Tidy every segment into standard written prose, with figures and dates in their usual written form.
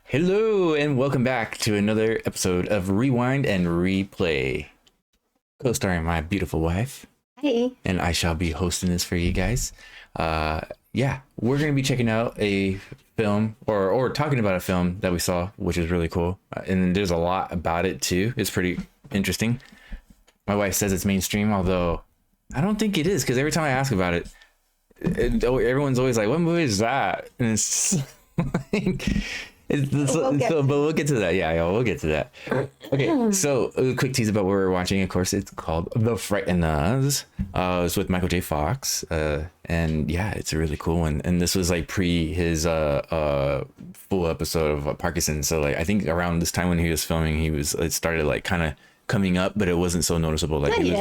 Hello, and welcome back to another episode of Rewind and Replay, co-starring my beautiful wife. Hey. And I shall be hosting this for you guys. Yeah, we're going to be checking out a film or talking about a film that we saw, which is really cool. And there's a lot about it too. It's pretty interesting. My wife says it's mainstream, although I don't think it is, because every time I ask about it, everyone's always like, what movie is that? And it's like... but we'll get to that. Yeah, we'll get to that. Okay, so a quick tease about what we're watching. Of course, it's called The Frighteners. It's with Michael J. Fox, and yeah, it's a really cool one. And this was like pre his full episode of Parkinson's. So like, I think around this time when he was filming, it started like kind of coming up, but it wasn't so noticeable. Like he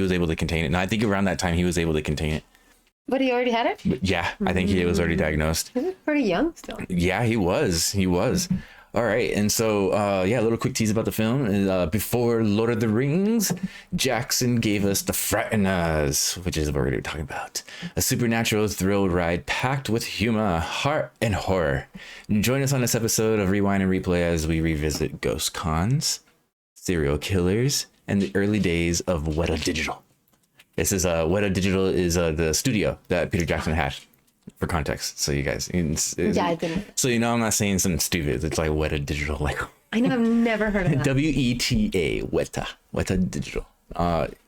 was able to contain it. And I think around that time he was able to contain it. But he already had it? But yeah, I think he was already diagnosed. He was pretty young still. Yeah, he was. All right, and so yeah, a little quick tease about the film. Before Lord of the Rings, Jackson gave us The Frighteners, which is what we're going to be talking about. A supernatural thrill ride packed with humor, heart, and horror. Join us on this episode of Rewind and Replay as we revisit ghost cons, serial killers, and the early days of Weta Digital. This is Weta Digital is the studio that Peter Jackson had, for context. So you guys, Yeah, I didn't. So I'm not saying something stupid. It's like Weta Digital, like I know, I've never heard of that. WETA, Weta Digital.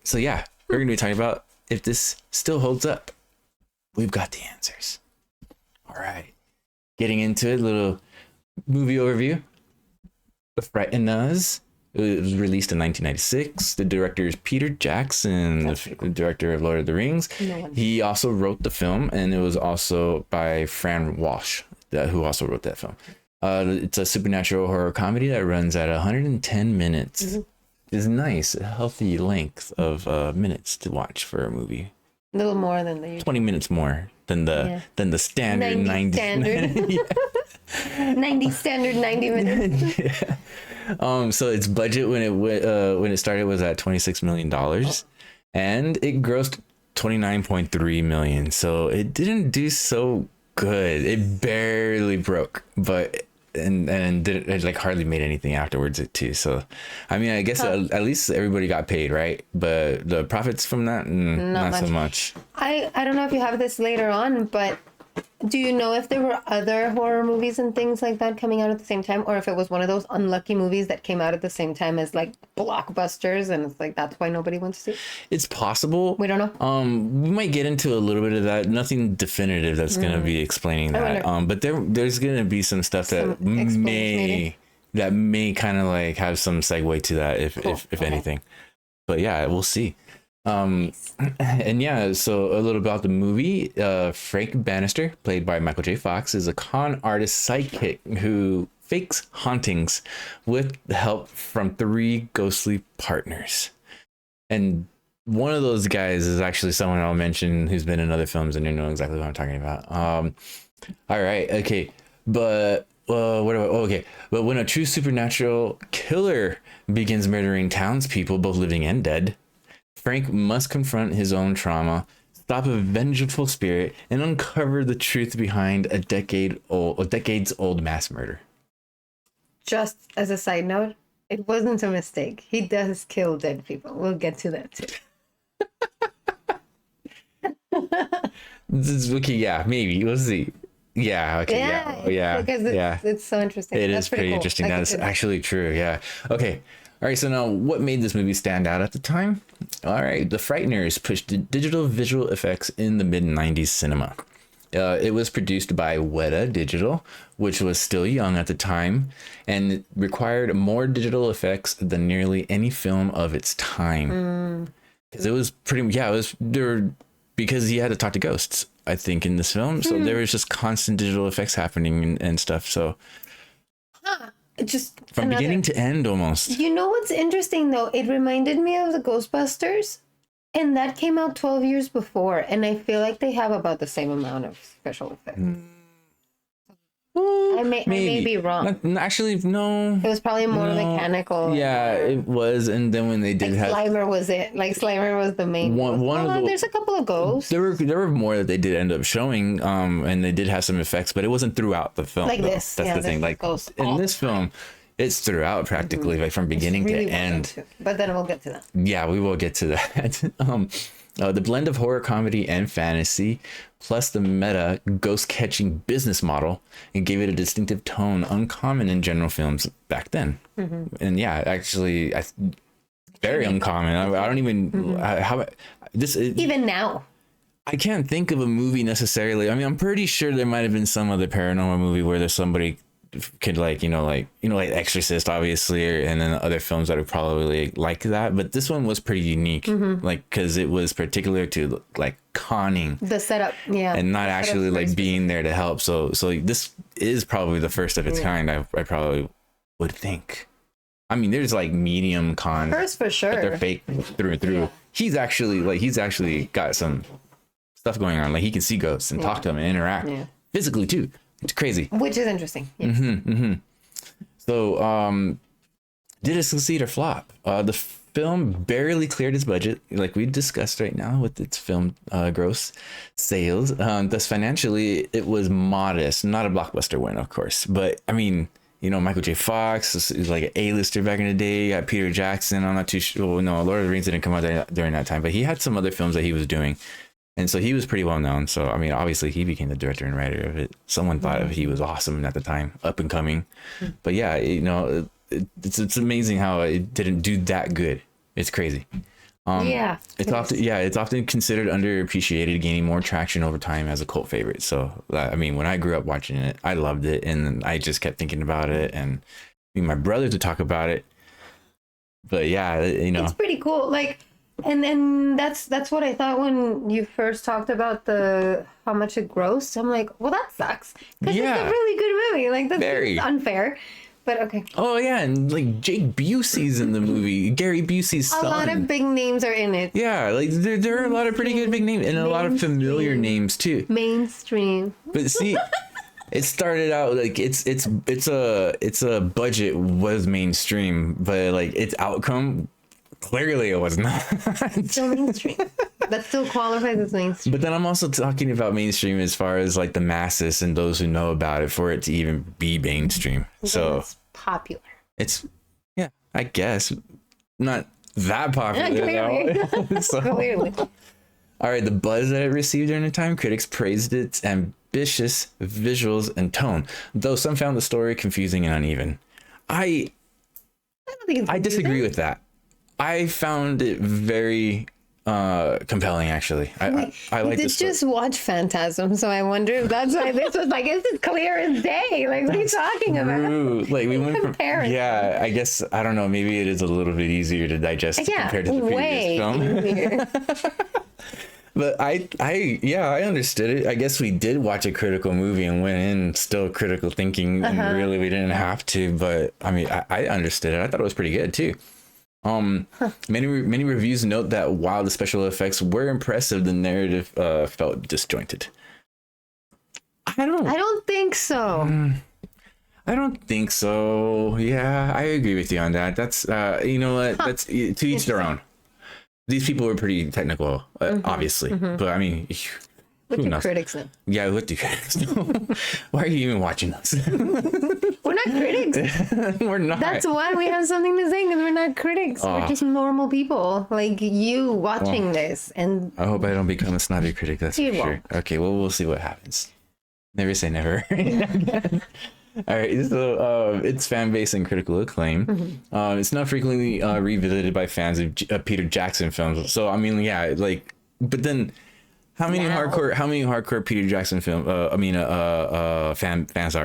So yeah, we're gonna be talking about if this still holds up. We've got the answers. All right, getting into it, little movie overview. The Frighteners. It was released in 1996. The director is Peter Jackson, the director of Lord of the Rings. He also wrote the film, and it was also by Fran Walsh, who also wrote that film. It's a supernatural horror comedy that runs at 110 minutes. Mm-hmm. It's nice, a healthy length of minutes to watch for a movie. A little more than the 20 minutes more than the standard 90 standard. 90 standard 90 minutes. Yeah. So its budget when it started was at $26 million, and it grossed $29.3 million. So it didn't do so good. It barely broke, and it like hardly made anything afterwards too. So, I mean, I guess at least everybody got paid, right? But the profits from that, not so much. I don't know if you have this later on, but do you know if there were other horror movies and things like that coming out at the same time, or if it was one of those unlucky movies that came out at the same time as like blockbusters, and it's like that's why nobody went to see? It's possible. We don't know. We might get into a little bit of that. Nothing definitive that's going to be explaining that. But there's going to be some stuff that may kind of like have some segue to that if anything. But yeah, we'll see. And yeah, so a little about the movie. Frank Bannister, played by Michael J. Fox, is a con artist sidekick who fakes hauntings with the help from 3 ghostly partners. And one of those guys is actually someone I'll mention who's been in other films, and you know exactly what I'm talking about. All right, okay, but but when a true supernatural killer begins murdering townspeople, both living and dead, Frank must confront his own trauma, stop a vengeful spirit, and uncover the truth behind a decades-old mass murder. Just as a side note, it wasn't a mistake. He does kill dead people. We'll get to that too. Okay, yeah, maybe. We'll see. Yeah, okay, yeah. Because it's so interesting. That's pretty cool. Interesting. That's actually true, yeah. Okay. All right, so now what made this movie stand out at the time? All right, The Frighteners pushed digital visual effects in the mid-90s cinema. It was produced by Weta Digital, which was still young at the time, and it required more digital effects than nearly any film of its time. Because it was because he had to talk to ghosts, I think, in this film. So there was just constant digital effects happening and stuff. So just from beginning to end almost. You know what's interesting though? It reminded me of the Ghostbusters, and that came out 12 years before, and I feel like they have about the same amount of special effects. I may be wrong. Actually, no. It was probably more mechanical. Yeah, it was. And then when they did have Slimer was it. Like Slimer was the main one. There's a couple of ghosts. There were more that they did end up showing, and they did have some effects, but it wasn't throughout the film. Like this. That's the thing. Like in this film, it's throughout practically, like from beginning to end. But then we'll get to that. Yeah, we will get to that. The blend of horror, comedy, and fantasy, plus the meta ghost-catching business model, and gave it a distinctive tone uncommon in general films back then. And yeah, actually, very uncommon. I don't even how this even now. I can't think of a movie necessarily. I mean, I'm pretty sure there might have been some other paranormal movie where there's somebody could like Exorcist obviously, and then other films that are probably like that, but this one was pretty unique, like because it was particular to like conning the setup, and not actually like being there to help. So this is probably the first of its kind. I probably would think. I mean, there's like medium con first for sure, but they're fake through and through. He's actually got some stuff going on, like he can see ghosts and talk to them and interact physically too. It's crazy. Which is interesting. Yes. So, did it succeed or flop? The film barely cleared its budget, like we discussed right now with its film gross sales. Thus, financially, it was modest. Not a blockbuster win, of course. But, I mean, Michael J. Fox is like an A-lister back in the day. You got Peter Jackson. I'm not too sure. Well, no, Lord of the Rings didn't come out during that time. But he had some other films that he was doing. And so he was pretty well known. So, I mean, obviously he became the director and writer of it. Someone thought he was awesome at the time, up and coming. But yeah, it's amazing how it didn't do that good. It's crazy. It's often considered underappreciated, gaining more traction over time as a cult favorite. So, I mean, when I grew up watching it, I loved it. And I just kept thinking about it. And my brothers would talk about it. But yeah, it's pretty cool. Like, and then that's what I thought when you first talked about how much it grossed. I'm like, well, that sucks because it's a really good movie. Like that's unfair, but okay. Oh yeah, and like Jake Busey's in the movie. Gary Busey's son. A lot of big names are in it. Yeah, like there are a lot of pretty good big names and a lot of familiar names too. Mainstream. But see. It started out like it's a budget was mainstream, but like its outcome. Clearly it was not. Still mainstream. That still qualifies as mainstream. But then I'm also talking about mainstream as far as like the masses and those who know about it for it to even be mainstream. So it's popular. It's I guess not that popular. Clearly. So, clearly. All right, the buzz that it received during the time, critics praised its ambitious visuals and tone, though some found the story confusing and uneven. I don't think I disagree with that. I found it very compelling, actually. I like this. Just watch Phantasm, so I wonder if that's why this was like, it's clear as day. Like, what are you talking about? Like, we went from, I guess, I don't know, maybe it is a little bit easier to digest compared to the previous film. But I understood it. I guess we did watch a critical movie and went in still critical thinking, and really we didn't have to. But I mean, I understood it. I thought it was pretty good too. Many reviews note that while the special effects were impressive, the narrative felt disjointed. I don't think so. I don't think so. Yeah, I agree with you on that. That's you know what? That's to each their own. These people were pretty technical, obviously, but I mean, what do critics know? Yeah, what do critics know? Why are you even watching us? We're not critics. We're not. That's why we have something to say, because we're not critics. We're just normal people like you watching this. And I hope I don't become a snobby critic. That's for sure. Okay, well, we'll see what happens. Never say never. All right, so its fan base and critical acclaim. It's not frequently revisited by fans of Peter Jackson films. So I mean, yeah, like, but then how many hardcore Peter Jackson fans are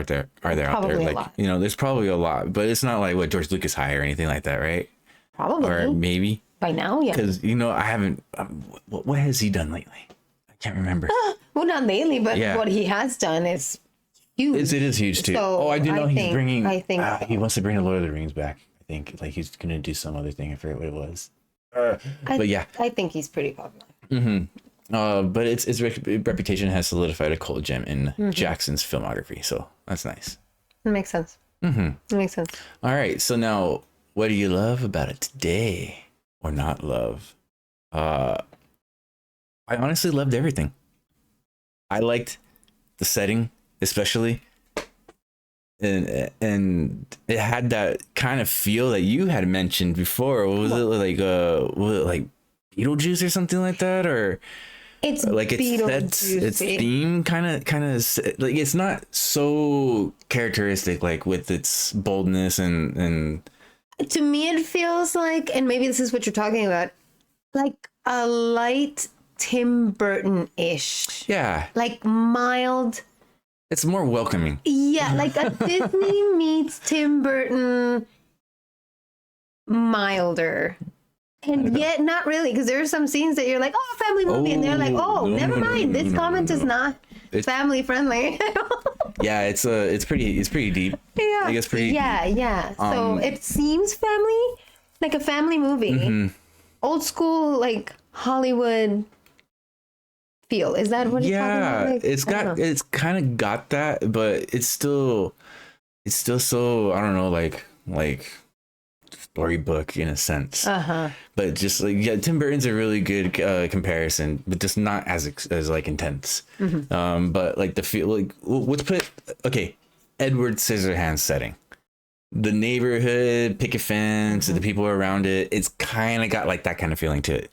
there Probably out there? Like, a lot. There's probably a lot, but it's not like what George Lucas high or anything like that, right? Probably. Or maybe by now, yeah. Because I haven't. What has he done lately? I can't remember. Well, not lately, but what he has done is huge. It is huge too. So I do know he's bringing. I think he wants to bring the Lord of the Rings back. I think like he's gonna do some other thing. I forget what it was. But yeah, I think he's pretty popular. But its reputation has solidified a cult gem in Jackson's filmography, so that's nice. It makes sense. It makes sense. All right, so now, what do you love about it today, or not love? I honestly loved everything. I liked the setting, especially, and it had that kind of feel that you had mentioned before. What was it like? Was it like Beetlejuice or something like that, or it's like its theme kind of like, it's not so characteristic, like with its boldness and. To me, it feels like, and maybe this is what you're talking about, like a light Tim Burton-ish. Yeah. Like mild. It's more welcoming. Yeah, like a Disney meets Tim Burton milder. And yet not really, because there are some scenes that you're like, oh, family movie. And they're like, oh, never mind. This comment is not family friendly. Yeah, it's pretty deep. Yeah. I guess pretty deep. So it seems family, like a family movie. Old school, like Hollywood feel. Is that what it's talking about? Like, it's kind of got that, but it's still so, I don't know, like storybook in a sense. But just like, yeah, Tim Burton's a really good comparison, but just not as like intense. But like the feel, like, let's put, okay, Edward Scissorhands setting, the neighborhood, picket fence, the people around it, it's kind of got like that kind of feeling to it.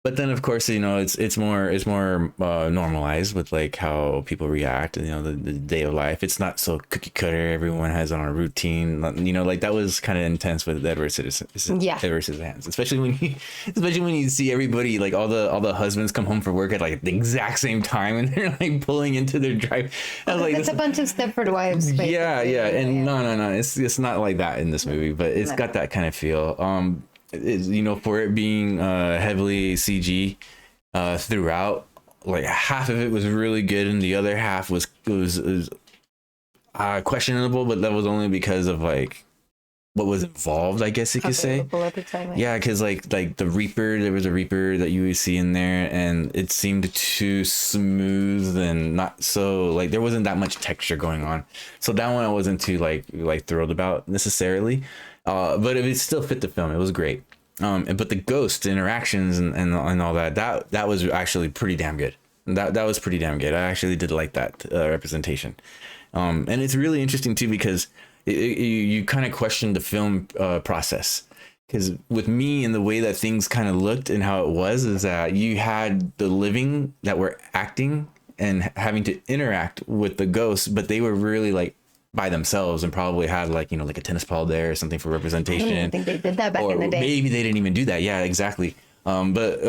But then, of course, you know, it's more normalized with like how people react, you know, the day of life. It's not so cookie cutter. Everyone has on a routine, you know, like that was kind of intense with Edward Scissorhands, especially when you see everybody, like all the husbands come home from work at like the exact same time, and they're like pulling into their drive. Like, it's a bunch of Stepford Wives. Yeah, and no, it's not like that in this movie, but it's got that kind of feel. You know, for it being heavily CG throughout, like half of it was really good and the other half was questionable, but that was only because of like what was involved, I guess you could say. At the time, yeah, because like the Reaper, there was a Reaper that you would see in there, and it seemed too smooth and not so, like, there wasn't that much texture going on. So that one I wasn't too like thrilled about necessarily. But it still fit the film. It was great. But the ghost interactions and all that was actually pretty damn good. That was pretty damn good. I actually did like that representation. And it's really interesting too, because you kind of question the film process. Because with me and the way that things kind of looked and how it was, is that you had the living that were acting and having to interact with the ghosts, but they were really like by themselves and probably had like, you know, like a tennis ball there or something for representation. I think they did that back in the day. Maybe they didn't even do that. Yeah, exactly. But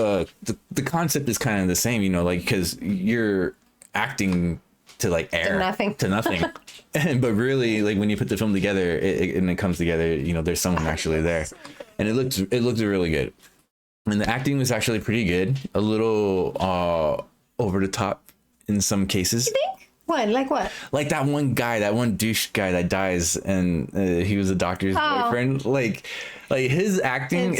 the concept is kind of the same, you know, like, because you're acting to like air to nothing. But really, like, when you put the film together and it comes together, you know, there's someone actually there, and it looked really good. And the acting was actually pretty good, a little over the top in some cases. You think? What? Like what? Like that one douche guy that dies, and he was a doctor's boyfriend. Like his acting,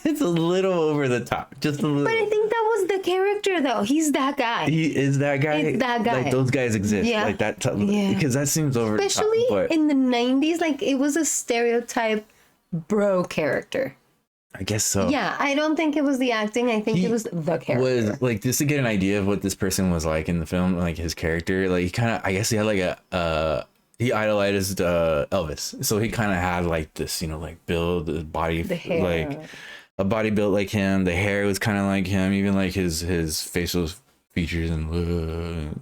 it's a little over the top, just a little. But I think that was the character, though. He's that guy. He is that guy. It's that guy. Like those guys exist. Yeah. Like that. Because that seems over Especially the top. But in the 90s, like it was a stereotype bro character. I guess so. Yeah, I don't think it was the acting. I think it was the character. Was like, just to get an idea of what this person was like in the film, like his character, like he kind of, I guess he had like he idolized Elvis, so he kind of had like this, you know, like build, body, like a body built like him. The hair was kind of like him, even like his facial features and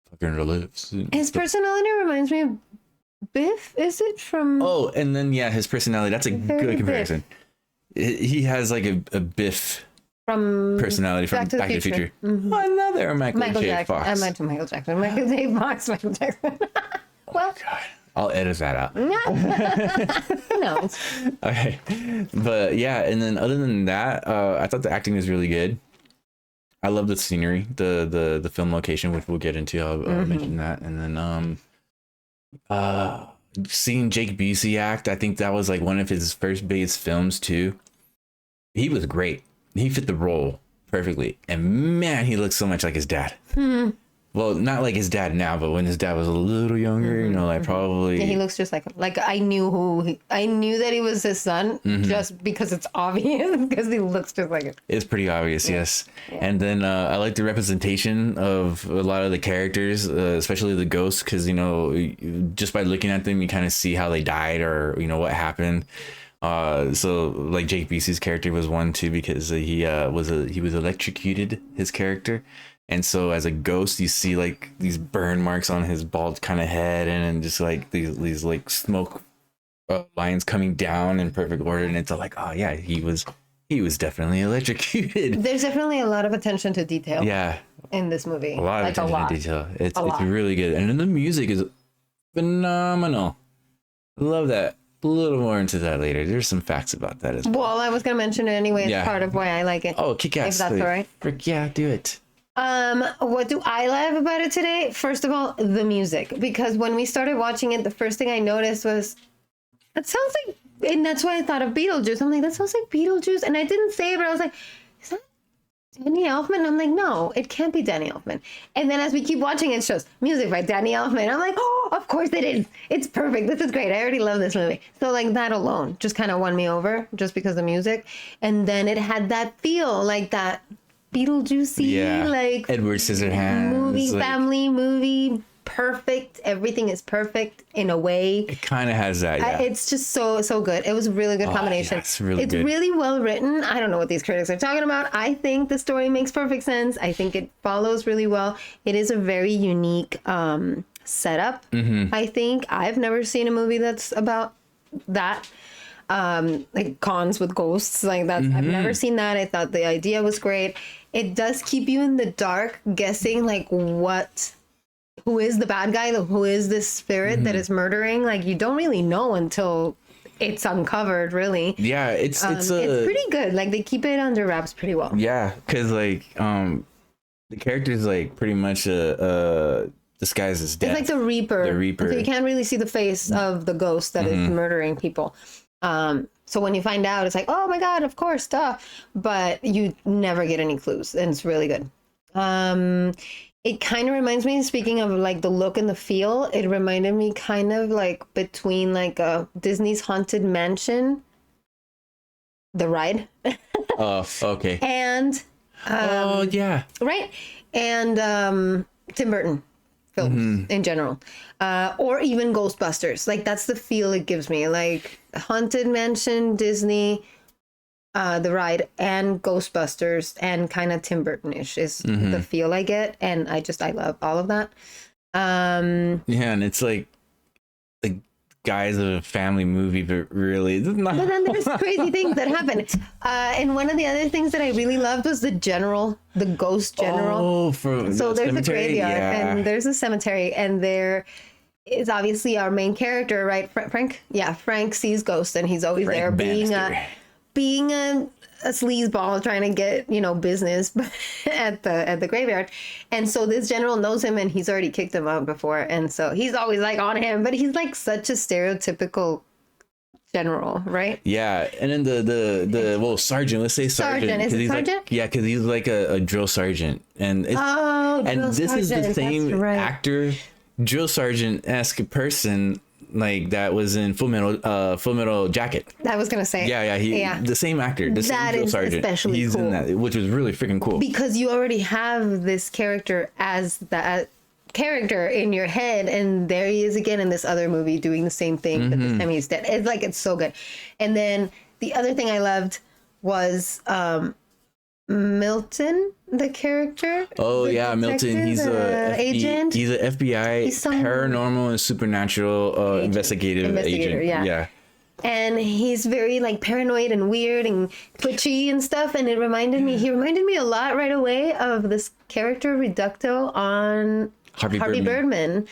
fucking lips. His personality reminds me of Biff. Is it from? Oh, and then yeah, his personality. That's a good comparison. Biff. He has like a Biff from personality from Back to the Future. Mm-hmm. Another Michael J. Fox. I meant Michael Jackson. Michael J. Fox. Michael Jackson. Well, God, I'll edit that out. No. Okay, but yeah, and then other than that, I thought the acting was really good. I love the scenery, the film location, which we'll get into. I'll mention that, and then seeing Jake Busey act, I think that was like one of his first biggest films too. He was great. He fit the role perfectly. And man, he looks so much like his dad. Well, not like his dad now, but when his dad was a little younger, you know, like probably. Yeah, he looks just like him. Like I knew that he was his son just because it's obvious because he looks just like him. It's pretty obvious, yes. Yeah. And then I like the representation of a lot of the characters, especially the ghosts, because, you know, just by looking at them, you kind of see how they died or, you know, what happened. So like Jake Busey's character was one too, because he was electrocuted, his character. And so as a ghost, you see like these burn marks on his bald kind of head, and just like these like smoke lines coming down in perfect order. And it's like, oh yeah, he was definitely electrocuted. There's definitely a lot of attention to detail. Yeah. In this movie. A lot of attention to detail. It's really good. And then the music is phenomenal. Love that. A little more into that later. There's some facts about that as well. Well, I was going to mention it anyway. It's part of why I like it. Oh, kick-ass. If that's all right. Frick yeah, do it. What do I love about it today? First of all, the music. Because when we started watching it, the first thing I noticed was, it sounds like, and that's why I thought of Beetlejuice. I'm like, that sounds like Beetlejuice. And I didn't say it, but I was like, is that Danny Elfman? And I'm like, no, it can't be Danny Elfman. And then as we keep watching, it shows music by Danny Elfman. I'm like, oh, of course it is. It's perfect. This is great. I already love this movie. So like that alone just kind of won me over just because of the music. And then it had that feel like that Beetlejuicy, like Edward Scissorhands movie, like, family movie, perfect. Everything is perfect in a way. It kind of has that. Yeah. It's just so good. It was a really good combination. Yeah, it's really good. Really well written. I don't know what these critics are talking about. I think the story makes perfect sense. I think it follows really well. It is a very unique setup. I think I've never seen a movie that's about that. Like cons with ghosts, like that. I've never seen that. I thought the idea was great. It does keep you in the dark, guessing like who is the bad guy, who is this spirit that is murdering. Like you don't really know until it's uncovered, really. Yeah, it's pretty good. Like they keep it under wraps pretty well. Yeah, because like the character's like pretty much disguised as death. It's like the Reaper. The Reaper. So you can't really see the face of the ghost that is murdering people. So when you find out, it's like, oh my God, of course, duh. But you never get any clues, and it's really good. It kind of reminds me, speaking of like the look and the feel, it reminded me kind of like between like Disney's Haunted Mansion, the ride. Oh, okay. And oh yeah, right, and Tim Burton films in general, or even Ghostbusters. Like that's the feel it gives me. Like Haunted Mansion, Disney, the ride, and Ghostbusters, and kind of Tim Burton-ish is the feel I get, and I love all of that. Yeah, and it's like the guise of a family movie, but really it's not. But then there's crazy things that happen. And one of the other things that I really loved was the ghost general. Oh, so there's a graveyard and there's a cemetery, and there is obviously our main character, right? Frank. Yeah, Frank sees ghosts, and he's always Frank there Bannister. being a sleazeball trying to get, business at the graveyard. And so this general knows him, and he's already kicked him out before. And so he's always like on him, but he's like such a stereotypical general, right? Yeah. And then the sergeant, let's say sergeant. Is it sergeant? Like, yeah, because he's like a drill sergeant. And this is the same actor, drill sergeant-esque person like that was in Full Metal Jacket. I was gonna say. Yeah. The same actor, the same drill sergeant. Especially he's cool. in that, which was really freaking cool. Because you already have this character as that character in your head, and there he is again in this other movie doing the same thing, but this time he's dead. It's so good. And then the other thing I loved was Milton, the character. Oh yeah, Milton. He's a agent. He's an FBI paranormal and supernatural investigative agent. Yeah. And he's very like paranoid and weird and twitchy and stuff. And he reminded me a lot right away of this character Reducto on Harvey Birdman.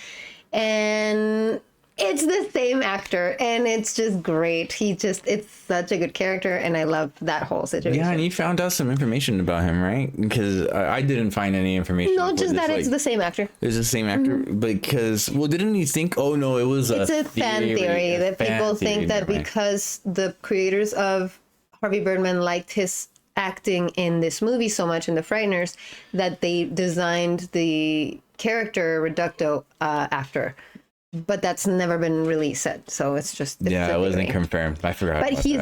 And it's the same actor, and it's just great. It's such a good character, and I love that whole situation. Yeah, and you found out some information about him, right? Because I didn't find any information. No, just that it's the same actor. It's the same actor, because didn't you think? Oh no, it was it's a fan theory that people think that because the creators of Harvey Birdman liked his acting in this movie so much in The Frighteners that they designed the character Reducto after. But that's never been released yet, so it's it wasn't confirmed. I forgot. But he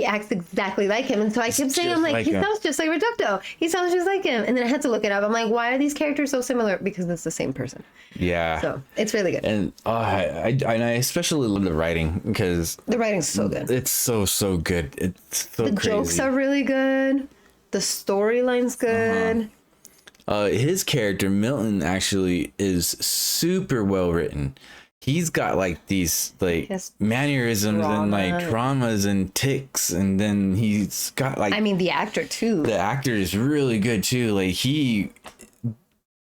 acts exactly like him, and so I kept saying, I'm like he sounds just like Reducto. He sounds just like him, and then I had to look it up. I'm like, why are these characters so similar? Because it's the same person. Yeah. So it's really good. And I especially love the writing because the writing's so good. It's so good. It's so the crazy. Jokes are really good. The storyline's good. His character Milton actually is super well written. He's got like these like mannerisms and like traumas and tics, and then he's got like, I mean, the actor too. The actor is really good too. Like he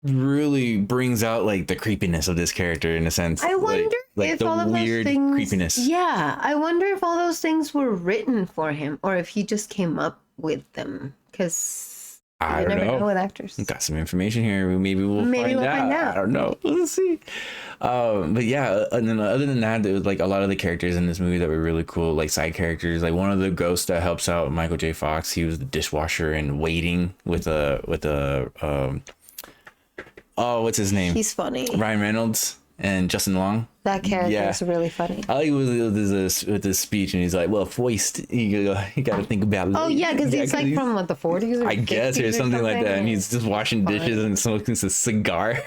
really brings out like the creepiness of this character in a sense. I wonder if the all of weird those things, creepiness. Yeah, I wonder if all those things were written for him or if he just came up with them, because I don't know with actors. Got some information here. Maybe we'll find out. I don't know. We'll see. But yeah, and then other than that, there was like a lot of the characters in this movie that were really cool, like side characters. Like one of the ghosts that helps out Michael J. Fox. He was the dishwasher and waiting with a what's his name? He's funny. Ryan Reynolds and Justin Long. That character is really funny. I like with this speech, and he's like, "Well, foist, you got to think about." Oh yeah, because it's like from what, the 40s, I guess, or something like that, and he's just washing dishes and smoking a cigar.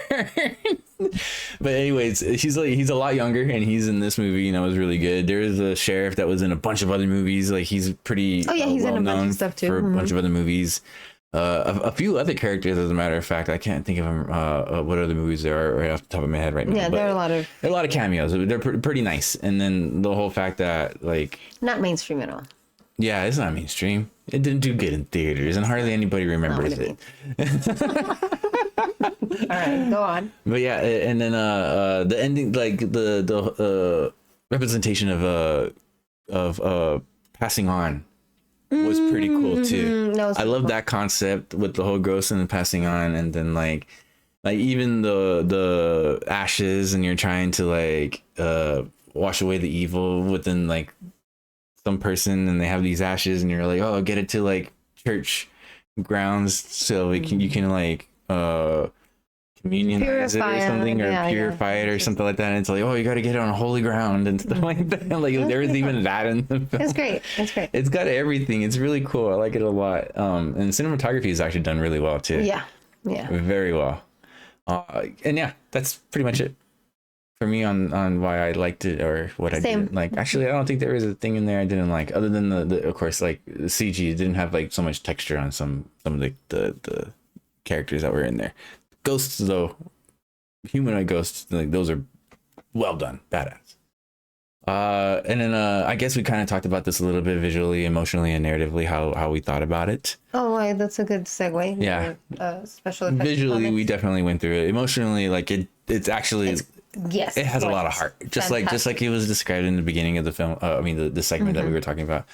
But anyways, he's a lot younger, and he's in this movie. You know, is really good. There is a sheriff that was in a bunch of other movies. Like he's pretty he's well in a bunch known of stuff too. for a bunch of other movies. A few other characters, as a matter of fact. I can't think of them, what other movies there are right off the top of my head right now. Yeah, there are a lot of cameos. They're pretty nice. And then the whole fact that like not mainstream at all. Yeah, it's not mainstream. It didn't do good in theaters, and hardly anybody remembers it. All right, go on. But yeah, and then the ending, like the representation of passing on was pretty cool too. I love that concept with the whole ghost and passing on, and then like even the ashes, and you're trying to like wash away the evil within like some person, and they have these ashes, and you're like, oh, get it to like church grounds so you can like communionize it or something, or purify it or something like that. And it's like, oh, you got to get it on holy ground and stuff like that. Like there was even that in the film. It's great. It's got everything. It's really cool. I like it a lot. And cinematography is actually done really well too. Yeah Very well. And yeah, that's pretty much it for me on why I liked it or what I didn't like. Actually, I don't think there was a thing in there I didn't like, other than the of course, like the CG. It didn't have like so much texture on some of the characters that were in there. Ghosts, though, humanoid ghosts, like those are well done, badass. And then I guess we kind of talked about this a little bit visually, emotionally, and narratively, how we thought about it. Oh, right, that's a good segue. Yeah, special effects. Visually, we definitely went through it. Emotionally, like it's actually. Yes, it has a lot of heart, just like it was described in the beginning of the film. The segment that we were talking about.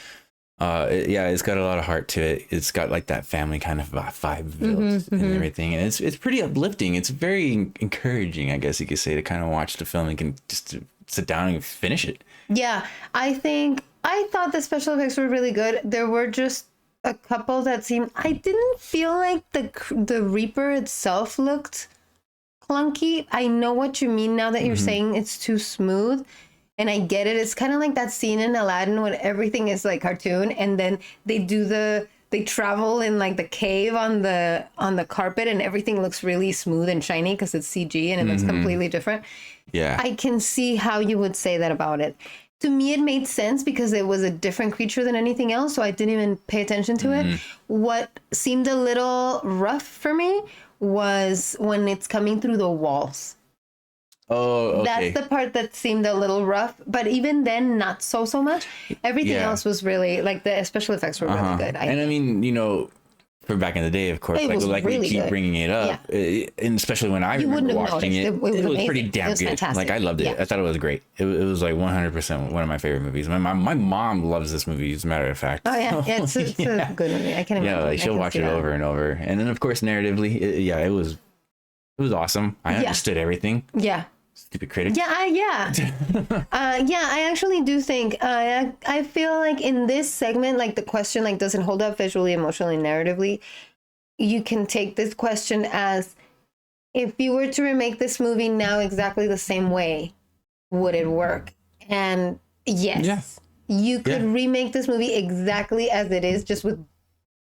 It's got a lot of heart to it. It's got like that family kind of vibe and everything, and it's pretty uplifting. It's very encouraging, I guess you could say, to kind of watch the film and can just sit down and finish it. Yeah, I thought the special effects were really good. There were just a couple that seemed. I didn't feel like the Reaper itself looked clunky. I know what you mean now that you're saying it's too smooth. And I get it. It's kind of like that scene in Aladdin when everything is like cartoon, and then they travel in like the cave on the carpet, and everything looks really smooth and shiny because it's CG and it looks completely different. Yeah, I can see how you would say that about it. To me, it made sense because it was a different creature than anything else, so I didn't even pay attention to it. What seemed a little rough for me was when it's coming through the walls. Oh, okay. That's the part that seemed a little rough, but even then, not so much. Everything else was really, like, the special effects were really good. And I mean, for back in the day, of course, like really we keep bringing it up, and especially when I remember watching it, it was pretty damn good. Fantastic. Like I loved it. I thought it was great. It was like 100% one of my favorite movies. My mom loves this movie, as a matter of fact. Oh yeah, it's a good movie. I can imagine. Yeah, like she'll watch it over and over. And then of course, narratively, it was awesome. I understood everything. Yeah. stupid critic. Yeah. I actually do think I feel like in this segment, like the question like doesn't hold up visually, emotionally, narratively. You can take this question as, if you were to remake this movie now exactly the same way, would it work? And yes, you could remake this movie exactly as it is, just with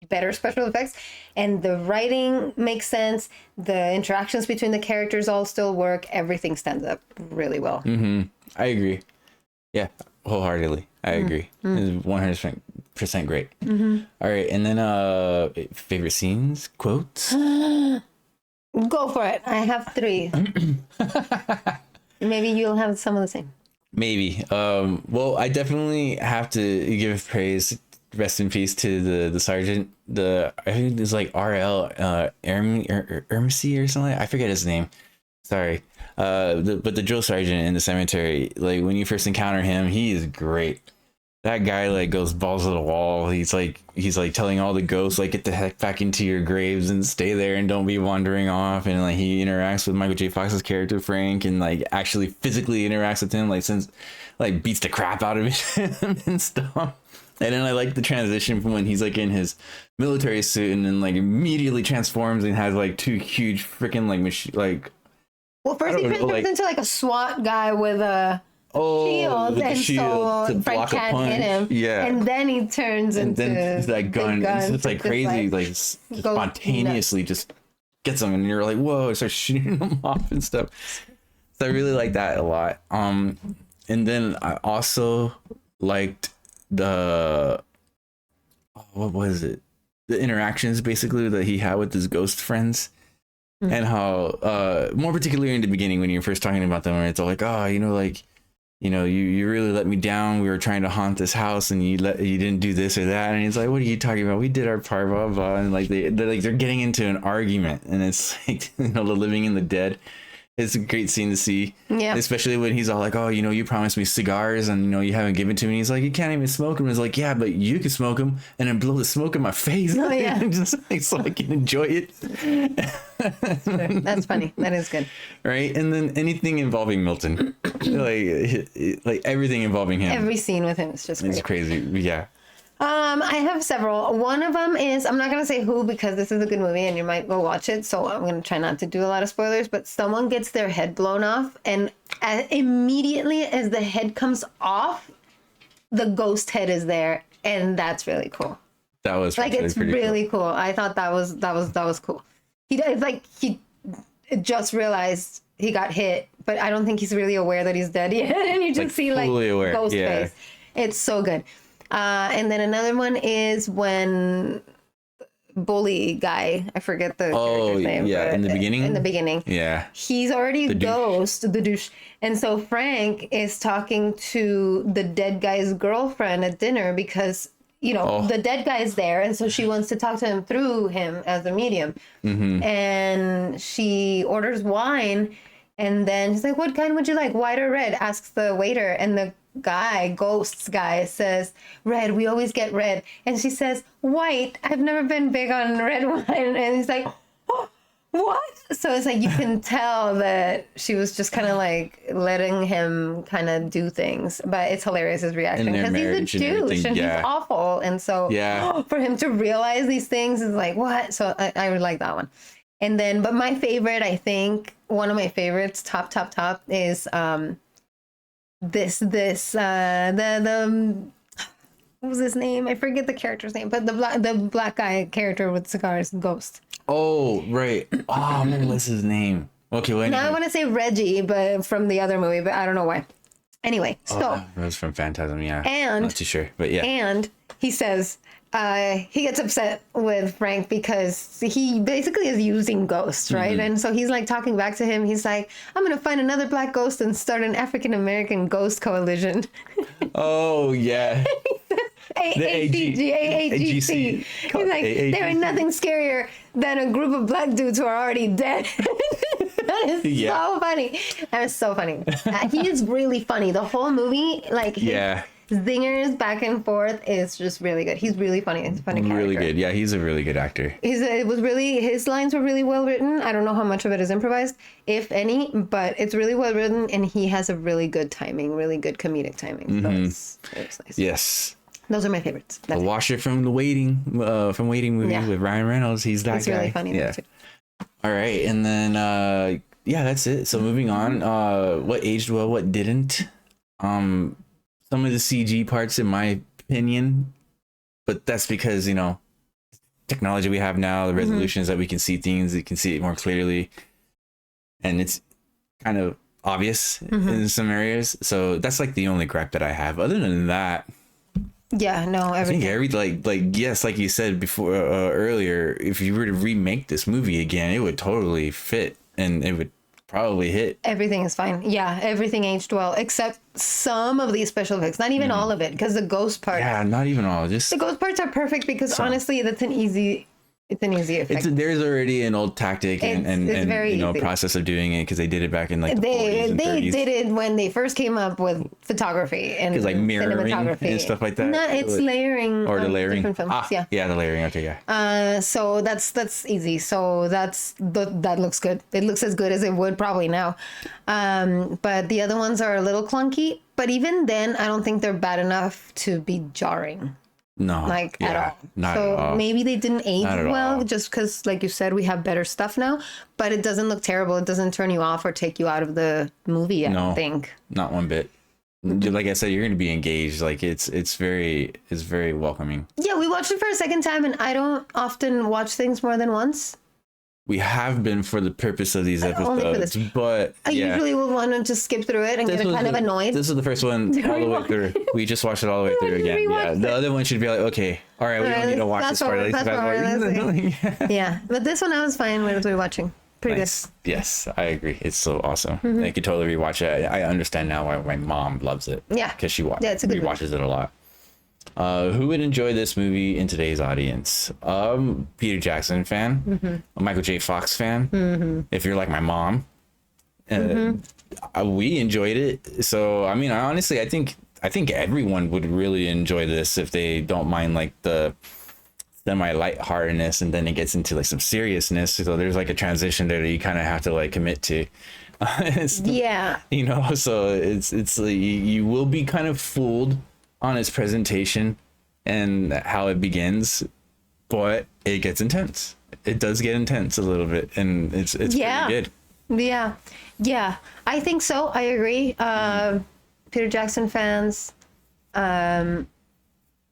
better special effects, and the writing makes sense. The interactions between the characters all still work. Everything stands up really well. I agree. Yeah, wholeheartedly. I agree. It's 100% great. All right, and then favorite scenes, quotes. Go for it. I have 3. Maybe you'll have some of the same. Maybe. Well, I definitely have to give praise. Rest in peace to the sergeant. I think it's like R.L. Ermsey or something. I forget his name. Sorry. But the drill sergeant in the cemetery, like when you first encounter him, he is great. That guy like goes balls to the wall. He's like telling all the ghosts like, get the heck back into your graves and stay there and don't be wandering off. And like he interacts with Michael J. Fox's character Frank and like actually physically interacts with him, like since like beats the crap out of him and stuff. And then I like the transition from when he's like in his military suit and then like immediately transforms and has like 2 huge freaking like well, first he turns into like a SWAT guy with a shield, and so Frank can't hit him. Yeah, and then he turns into that gun. It's like crazy, like spontaneously just gets him, and you're like, whoa! It starts shooting him off and stuff. So I really like that a lot. And then I also liked what was it? The interactions basically that he had with his ghost friends. And how more particularly in the beginning when you're first talking about them, where it's all like, oh, you really let me down. We were trying to haunt this house and you didn't do this or that. And he's like, what are you talking about? We did our part, blah, blah. And like they're getting into an argument, and it's like, the living and the dead. It's a great scene to see. Yeah. Especially when he's all like, oh, you promised me cigars and, you haven't given to me. And he's like, you can't even smoke them. He's like, yeah, but you can smoke them and then blow the smoke in my face. Oh, yeah. Just like, so I can enjoy it. That's funny. That is good. Right. And then anything involving Milton, like everything involving him. Every scene with him is just great. It's crazy. Yeah. I have several. One of them is, I'm not going to say who because this is a good movie and you might go watch it. So I'm going to try not to do a lot of spoilers, but someone gets their head blown off, and immediately as the head comes off, the ghost head is there. And that's really cool. That was like, it's really cool. I thought that was cool. It's like he just realized he got hit, but I don't think he's really aware that he's dead yet. And you just see like ghost face. It's so good. And then another one is when bully guy, I forget the character's name. Yeah, in the beginning? In the beginning. Yeah. He's already a ghost, the douche. And so Frank is talking to the dead guy's girlfriend at dinner because, the dead guy is there. And so she wants to talk to him through him as a medium. Mm-hmm. And she orders wine. And then she's like, what kind would you like? White or red? Asks the waiter. And the ghosts guy says, red, we always get red. And she says, white, I've never been big on red wine. And he's like, oh, what? So it's like, you can tell that she was just kind of like letting him kind of do things. But it's hilarious, his reaction, because he's a douche and he's awful. And so for him to realize these things is like, what? So I would like that one. And then, but my favorite, I think one of my favorites, top is what was his name? I forget the character's name, but the black guy character with cigars, Ghost. Oh, right. Oh, what was his name? Okay, well, now I want to say Reggie, but from the other movie, but I don't know why. Anyway, so that was from Phantasm, yeah. And not too sure, but yeah. And he says he gets upset with Frank because he basically is using ghosts, right? Mm-hmm. And so he's like talking back to him. He's like, I'm going to find another black ghost and start an African-American ghost coalition. Oh, yeah. AAGC. He's like, there ain't nothing scarier than a group of black dudes who are already dead. That is so funny. That is so funny. He is really funny. The whole movie, like, zingers back and forth is just really good. He's really funny. He's a funny character. Really good. Yeah, he's a really good actor. His lines were really well written. I don't know how much of it is improvised, if any, but it's really well written, and he has a really good timing, really good comedic timing. So it's nice. Yes. Those are my favorites. A washer from the Waiting movie with Ryan Reynolds. He's that guy. It's really funny. Yeah. All right, and then that's it. So moving on, what aged well, what didn't. Some of the CG parts, in my opinion, but that's because technology we have now, the resolutions that we can see things, you can see it more clearly, and it's kind of obvious in some areas. So that's like the only gripe that I have. Other than that. Yeah, no, everything. I think yes, like you said before earlier, if you were to remake this movie again, it would totally fit and it would probably hit. Everything is fine. Yeah, everything aged well, except some of these special effects. Not even all of it, because the ghost part. Yeah, not even all. Just the ghost parts are perfect because honestly, that's an easy effect. There's already an old tactic and easy. process of doing it because they did it back in like the 40s and 30s. They did it when they first came up with photography and like mirroring and stuff like that. No, it's layering or the layering. Different films. Yeah, the layering. Okay, yeah. So that's easy. So that looks good. It looks as good as it would probably now. But the other ones are a little clunky. But even then, I don't think they're bad enough to be jarring. No, at all. Not at all. Maybe they didn't age well just because, like you said, we have better stuff now. But it doesn't look terrible. It doesn't turn you off or take you out of the movie. I don't think. Not one bit. Like I said, you're going to be engaged. Like it's very welcoming. Yeah, we watched it for a second time, and I don't often watch things more than once. We have been for the purpose of these episodes, but I usually will want to just skip through it and get kind of annoyed. This is the first one all the way through. We just watched it all the way through again. Yeah, the other one should be like, okay, all right, we don't need to watch this part. Yeah, but this one I was fine with rewatching. Pretty good. Yes, I agree. It's so awesome. I could totally rewatch it. I understand now why my mom loves it. Yeah, because she rewatches it a lot. Who would enjoy this movie in today's audience? Peter Jackson fan, a Michael J. Fox fan. If you're like my mom, we enjoyed it. So I mean, I think everyone would really enjoy this if they don't mind like the semi-lightheartedness, and then it gets into like some seriousness. So there's like a transition there that you kind of have to like commit to. So it's you will be kind of fooled on its presentation and how it begins, but it gets intense. It does get intense a little bit, and it's pretty good. Yeah, I think so. I agree. Peter Jackson fans,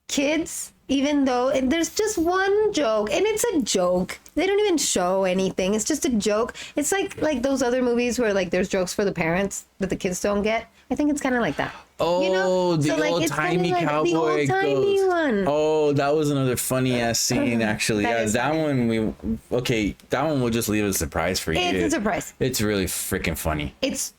kids, even though there's just one joke, and it's a joke. They don't even show anything. It's just a joke. It's like those other movies where like there's jokes for the parents that the kids don't get. I think it's kind of like that. Oh, the old-timey cowboy the old-timey one. Oh, that was another funny-ass scene, actually. That one will just leave a surprise for you. It's a surprise. It's really freaking funny. It's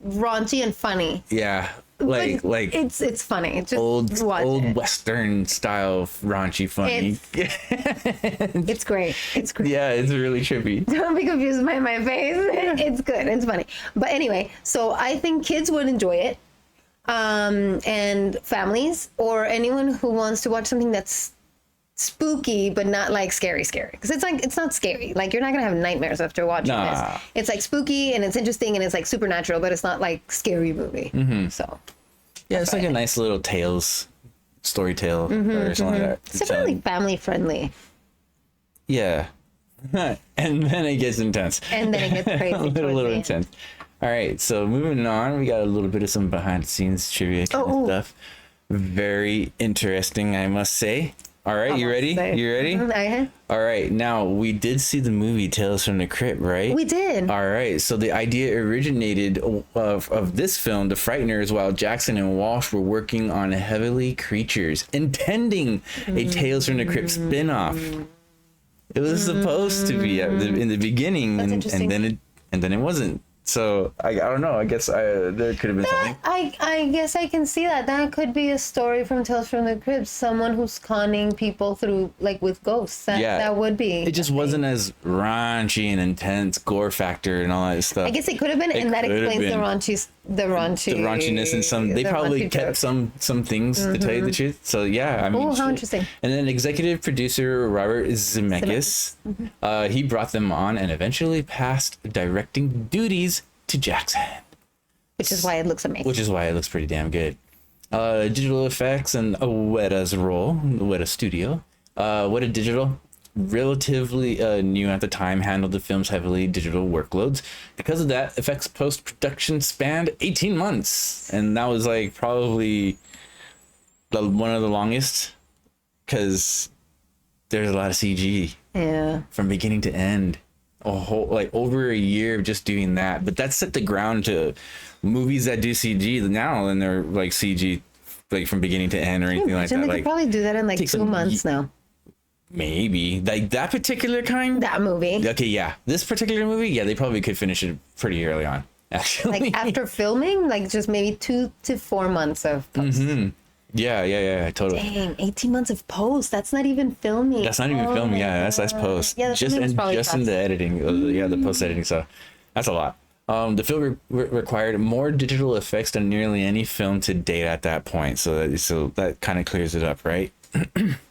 raunchy and funny. Yeah. Like it's funny. It's just old Western style raunchy funny. It's great. It's great. Yeah, it's really trippy. Don't be confused by my face. It's good. It's funny. But anyway, so I think kids would enjoy it, and families or anyone who wants to watch something that's spooky but not like scary because it's not scary. Like you're not gonna have nightmares after watching this. It's like spooky and it's interesting and it's like supernatural, but it's not like scary movie. So yeah, it's like a nice little story tale or something like that. It's definitely family friendly. Yeah. And then it gets intense. And then it gets crazy. a little intense. All right, so moving on, we got a little bit of some behind the scenes trivia kind of stuff. Very interesting, I must say. All right, you ready? You ready? Okay. All right, now we did see the movie Tales from the Crypt, right? We did. All right, so the idea originated of this film, The Frighteners, while Jackson and Walsh were working on Heavenly Creatures, intending a Tales from the Crypt spin-off. It was supposed to be in the beginning, and then it wasn't. So I don't know. I guess there could have been something. I guess I can see that. That could be a story from Tales from the Crypt. Someone who's conning people through with ghosts. That would be. It just wasn't as raunchy and intense gore factor and all that stuff. I guess it could have been, and that explains the raunchiness and some. They probably kept some things to tell you the truth. So yeah, I mean, how interesting. And then executive producer Robert Zemeckis, he brought them on and eventually passed directing duties to Jackson, which is why it looks amazing. Which is why it looks pretty damn good. Digital effects and Weta's role, Weta Studio. Weta Digital, relatively new at the time, handled the film's heavily digital workloads. Because of that, effects post-production spanned 18 months. And that was like probably one of the longest, because there's a lot of CG. Yeah. From beginning to end. A whole, like, over a year of just doing that. But that set the ground to movies that do CG now, and they're like CG like from beginning to end or anything like that. They like, could probably do that in like 2 months now. Maybe like that particular kind. That movie. Okay, yeah, this particular movie, yeah, they probably could finish it pretty early on. Actually, like after filming, like just maybe 2 to 4 months of post. Yeah, totally. Dang, 18 months of post. That's not even filming. That's not even filming. Yeah, that's post. Yeah, just in the editing. The post editing. So that's a lot. The film required more digital effects than nearly any film to date at that point. So that kind of clears it up, right?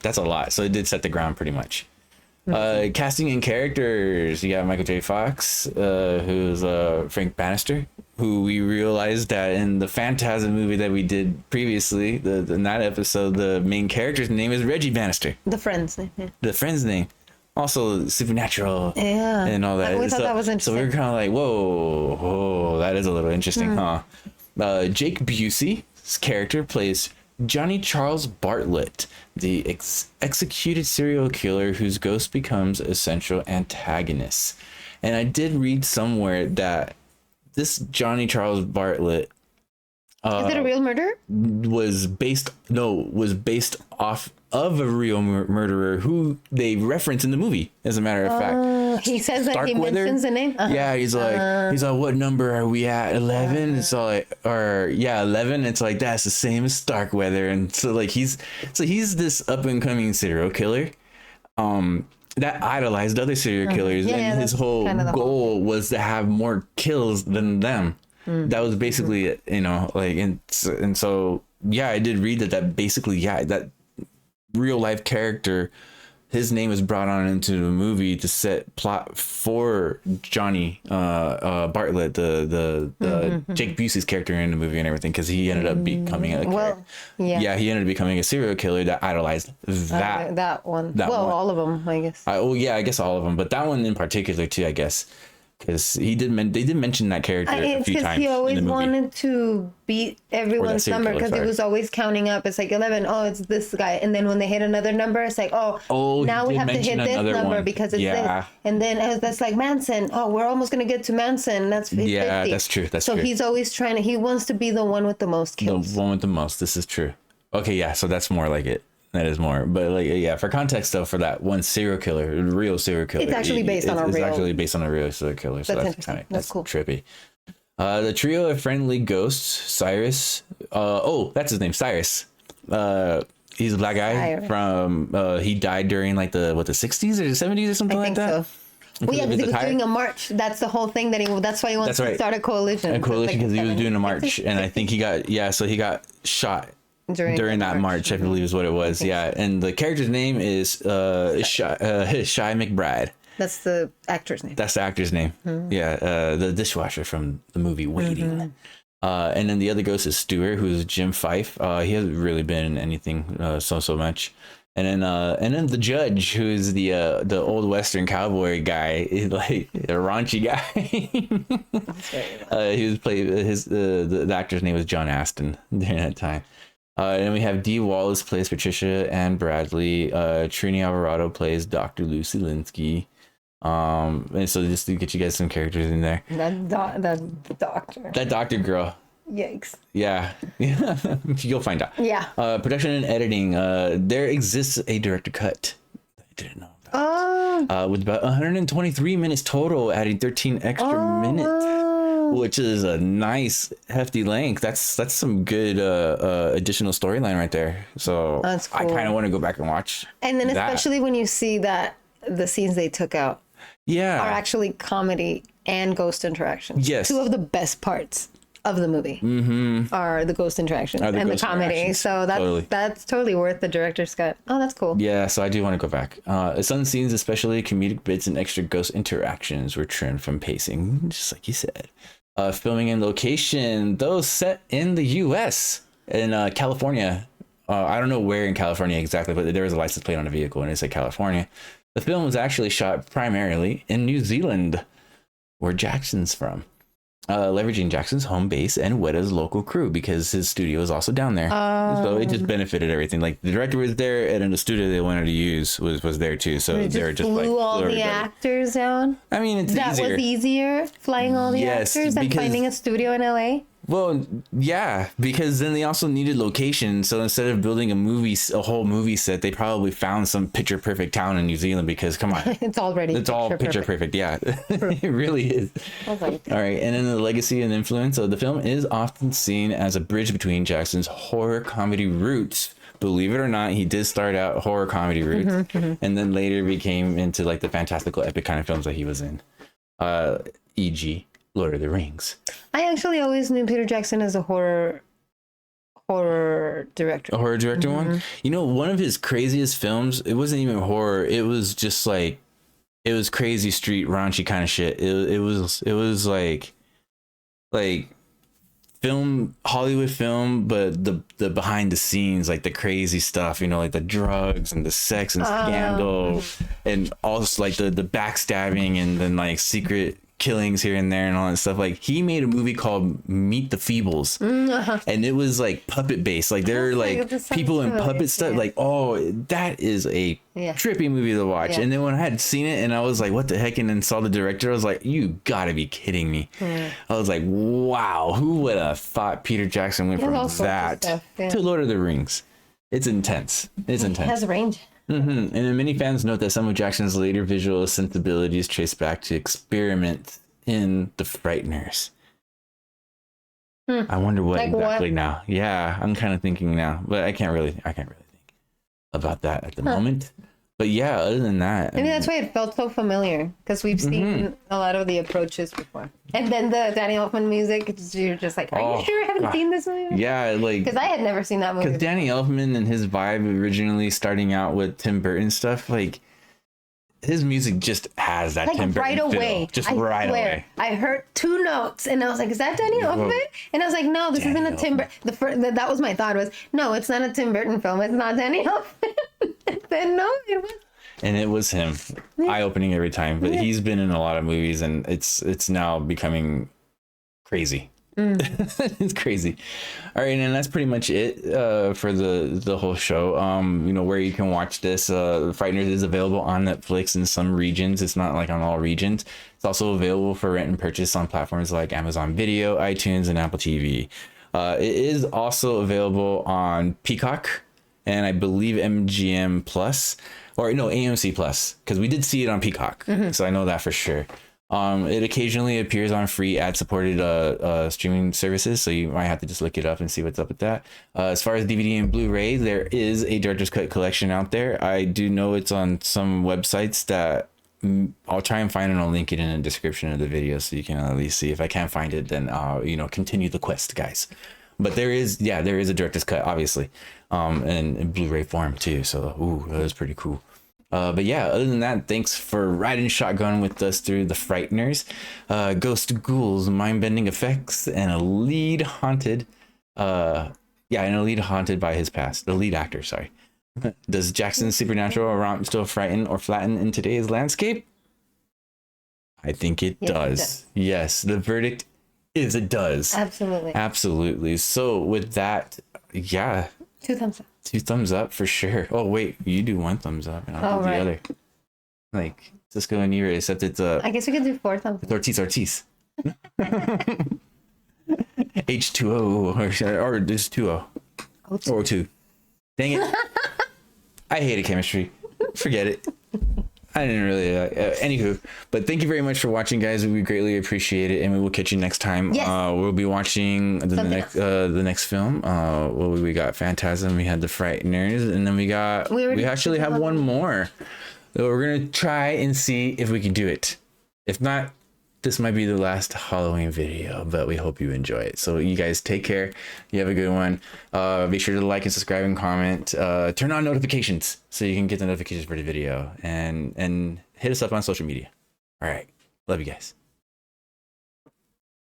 That's a lot. So it did set the ground pretty much. Casting and characters. You got Michael J. Fox, who's Frank Bannister, who we realized that in the Phantasm movie that we did previously, in that episode, the main character's name is Reggie Bannister. The friend's name. Yeah. The friend's name. Also Supernatural. Yeah. And all that. We thought that was interesting. So we were kind of like, whoa, that is a little interesting, huh? Jake Busey's character plays Johnny Charles Bartlett, the executed serial killer whose ghost becomes a central antagonist. And I did read somewhere that this Johnny Charles Bartlett is it a real murder? Was based off of a real murderer who they reference in the movie, as a matter of fact. He says that he mentions the name. Yeah, he's like, what number are we at? 11. It's all like, 11. It's like, that's the same as Starkweather. And so like he's this up and coming serial killer that idolized other serial killers, and his whole goal was to have more kills than them. That was basically it, like, and so yeah, I did read that basically, that real life character, his name is brought on into the movie to set plot for Johnny Bartlett, the Jake Busey's character in the movie and everything, because he ended up becoming he ended up becoming a serial killer that idolized that one. All of them, I guess. I guess all of them, but that one in particular too, I guess. Because they did mention that character a few times. He always wanted to beat everyone's number, because he was always counting up. It's like 11. Oh, it's this guy. And then when they hit another number, it's like, now we have to hit this number because it's this. And then that's like Manson. Oh, we're almost going to get to Manson. That's 50. Yeah, that's true. So he's always he wants to be the one with the most kills. The one with the most. This is true. Okay, yeah. So that's more like it. That is more, but like, yeah, for context though, for that one serial killer, real serial killer, it's actually based on a real serial killer. So that's kind of that's cool. Trippy. The trio of friendly ghosts, Cyrus. That's his name, Cyrus. He's a black guy from. He died during like the 60s or the 70s or something like that. So. Well, yeah, because he was doing a march. That's the whole thing that's why he wants to start a coalition. A coalition because he was doing a march, and I think he got shot. During that march, I believe is what it was. Yeah, and the character's name is Shy McBride. That's the actor's name. That's the actor's name. Yeah, the dishwasher from the movie Waiting. And then the other ghost is Stewart, who's Jim Fife. He hasn't really been in anything so much. And then the judge, who's the old Western cowboy guy, like a raunchy guy. He was played the actor's name was John Aston during that time. And then we have Dee Wallace plays Patricia Ann Bradley. Trini Alvarado plays Dr. Lucy Linsky. And so just to get you guys some characters in there. That doctor. That doctor girl. Yikes. Yeah. You'll find out. Yeah. Production and editing. There exists a director cut. I didn't know that. With about 123 minutes total, adding 13 extra minutes. Which is a nice hefty length. That's some good additional storyline right there. So that's cool. I kind of want to go back and watch. And then especially when you see that the scenes they took out are actually comedy and ghost interaction. Yes. 2 of the best parts. of the movie are the ghost interactions and the comedy. So that's totally worth the director's cut. Oh, that's cool. Yeah, so I do want to go back. Some scenes, especially comedic bits and extra ghost interactions, were trimmed from pacing, just like you said. Filming in location, those set in the U.S. in California. I don't know where in California exactly, but there was a license plate on the vehicle and it said California. The film was actually shot primarily in New Zealand, where Jackson's from. Leveraging Jackson's home base and Weta's local crew because his studio is also down there. So it just benefited everything. Like the director was there, and then the studio they wanted to use was there too. So they were just flew all the actors down. I mean, it's that easier. was easier flying all the actors than finding a studio in LA. Well, yeah, because then they also needed location. So instead of building a whole movie set, they probably found some picture perfect town in New Zealand because come on, it's all picture perfect. Yeah, it really is. All right, and then the legacy and influence of the film is often seen as a bridge between Jackson's horror comedy roots. Believe it or not, he did start out horror comedy roots, and then later became into like the fantastical epic kind of films that he was in, e.g. Lord of the Rings. I actually always knew Peter Jackson as a horror director. A horror director one? You know, one of his craziest films, it wasn't even horror. It was just like, it was crazy street raunchy kind of shit. It was like film, Hollywood film, but the behind the scenes, like the crazy stuff, you know, like the drugs and the sex and scandal and also like the backstabbing and then like secret killings here and there and all that stuff. Like he made a movie called Meet the Feebles, and it was like puppet based. Like they're like people in puppet stuff. Like, oh, that is a trippy movie to watch. And then when I had seen it and I was like, what the heck? And then saw the director, I was like, you gotta be kidding me. I was like, wow, who would have thought Peter Jackson went from that to Lord of the Rings? It's intense. It's intense. It has range. And then many fans note that some of Jackson's later visual sensibilities trace back to experiments in The Frighteners. I wonder what exactly now. Yeah, I'm kind of thinking now, but I can't really think about that at the moment. But yeah, other than that, maybe that's why it felt so familiar because we've seen a lot of the approaches before. And then the Danny Elfman music, you're just like, are you sure I haven't seen this movie? Yeah, like because I had never seen that movie. Because Danny Elfman and his vibe originally starting out with Tim Burton stuff, like his music just has that like Tim Burton right away. Just right away. I heard two notes and I was like, is that Danny Elfman? And I was like, no, this isn't a Tim Burton. That was my thought was, no, it's not a Tim Burton film. It's not Danny Elfman. Then no, it was. And it was him. Eye-opening every time. But he's been in a lot of movies and it's now becoming crazy. It's crazy. All right, and that's pretty much it for the whole show. You know, where you can watch this. Frighteners is available on Netflix in some regions. It's not like on all regions. It's also available for rent and purchase on platforms like Amazon Video, iTunes, and Apple TV. It is also available on Peacock and I believe MGM Plus, or no, AMC Plus, because we did see it on Peacock, so I know that for sure. It occasionally appears on free ad-supported streaming services, so you might have to just look it up and see what's up with that. As far as DVD and Blu-ray, there is a Director's Cut collection out there. I do know it's on some websites that I'll try and find it and I'll link it in the description of the video so you can at least see. If I can't find it, then you know, continue the quest, guys. But there is a Director's Cut, obviously, and in Blu-ray form too. So, that was pretty cool. But yeah, other than that, thanks for riding shotgun with us through The Frighteners, ghost ghouls, mind-bending effects, and a lead haunted by his past. The lead actor, sorry. Does Jackson's supernatural romp still frighten or flatten in today's landscape? I think it does. Yes, the verdict is it does. Absolutely. So with that, yeah. 2 thumbs up. 2 thumbs up for sure. Oh wait, you do 1 thumbs up and I'll do the other. Like Cisco and Nira, except it's I guess we could do 4 thumbs up. Ortiz. H2O or this 2O. Or 2. Dang it. I hated chemistry. Forget it. I didn't really anywho, but thank you very much for watching, guys. We greatly appreciate it, and we will catch you next time. Yes. We'll be watching the next film. We got Phantasm, we had The Frighteners, and then we actually have one more that we're gonna try and see if we can do it. If not, this might be the last Halloween video, but we hope you enjoy it. So you guys take care. You have a good one. Be sure to like and subscribe and comment. Turn on notifications so you can get the notifications for the video, and hit us up on social media. All right. Love you guys.